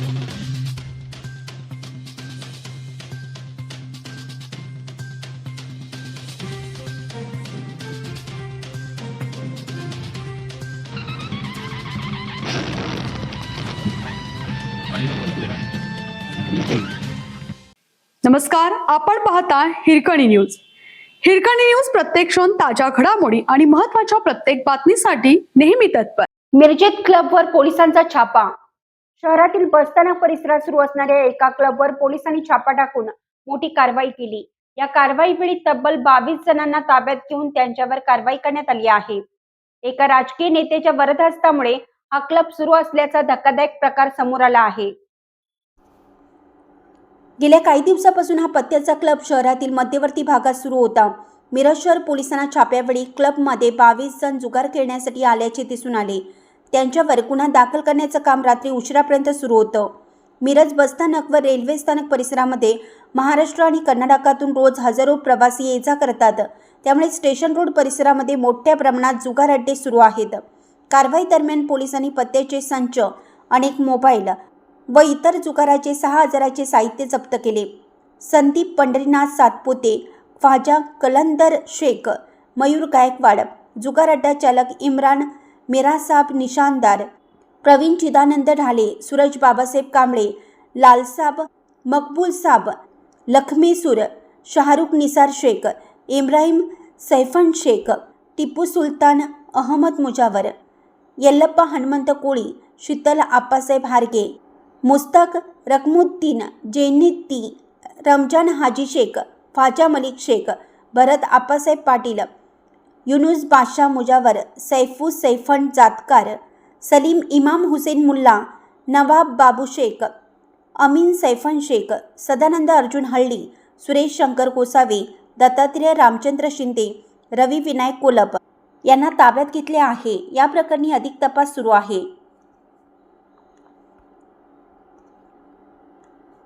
नमस्कार, आपण पाहता हिरकणी न्यूज. हिरकणी न्यूज प्रत्येक क्षण ताज्या घडामोडी आणि महत्त्वाच्या प्रत्येक बातमीसाठी नेहमी तत्पर. मिरजेत क्लबवर पोलिसांचा छापा. शहरातील बसस्थानक परिसरात सुरू असणाऱ्या एका क्लबवर पोलिसांनी छापा टाकून मोठी कारवाई केली. या कारवाईवेळी तब्बल 22 जणांना ताब्यात घेऊन त्यांच्यावर कारवाई करण्यात आली आहे. एका राजकीय नेत्याच्या वरदहस्तामुळे हा क्लब सुरू असल्याचा धक्कादायक प्रकार समोर आला आहे. गेल्या काही दिवसापासून हा पत्त्याचा क्लब शहरातील मध्यवर्ती भागात सुरू होता. मिरज शहर पोलिसांना छाप्यावेळी क्लबमध्ये 22 जण जुगार खेळण्यासाठी आल्याचे दिसून आले. त्यांच्यावर गुन्हा दाखल करण्याचं काम रात्री उशिरापर्यंत सुरू होतं. मिरज बसस्थानक व रेल्वे स्थानक परिसरामध्ये महाराष्ट्र आणि कर्नाटकातून रोज हजारो प्रवासी ये-जा करतात. त्यामुळे स्टेशन रोड परिसरामध्ये मोठ्या प्रमाणात जुगार अड्डे सुरू आहेत. कारवाई दरम्यान पोलिसांनी पत्त्याचे संच, अनेक मोबाईल व इतर जुगाराचे 6,000चे साहित्य जप्त केले. संदीप पंढरीनाथ सातपुते, ख्वाजा कलंदर शेख, मयूर गायकवाड, जुगार अड्डा चालक इम्रान मिरासाब निशानदार, प्रवीण चिदानंद ढाले, सूरज बाबासाहेब कांबळे, लालसाब मकबूल साब, लखमेसूर, शाहरुख निसार शेख, इब्राहिम सैफन शेख, टिपू सुलतान, अहमद मुजावर, यल्लप्पा हनुमंत कोळी, शीतल आप्पासाहेब हारगे, मुस्ताक रकमुद्दीन जैनित्ती, रमजान हाजी शेख, ख्वाजा मलिक शेख, भरत आप्पासाहेब पाटील, युनुस बादशाह मुजावर, सैफू सैफन जातकार, सलीम इमाम हुसेन मुल्ला, नवाब बाबू शेख, अमीन सैफन शेख, सदानंद अर्जुन हळ्ळी, सुरेश शंकर गोसावे, दत्तात्रेय रामचंद्र शिंदे, रवी विनायक कोलप यांना ताब्यात घेतले आहे. या प्रकरणी अधिक तपास सुरू आहे.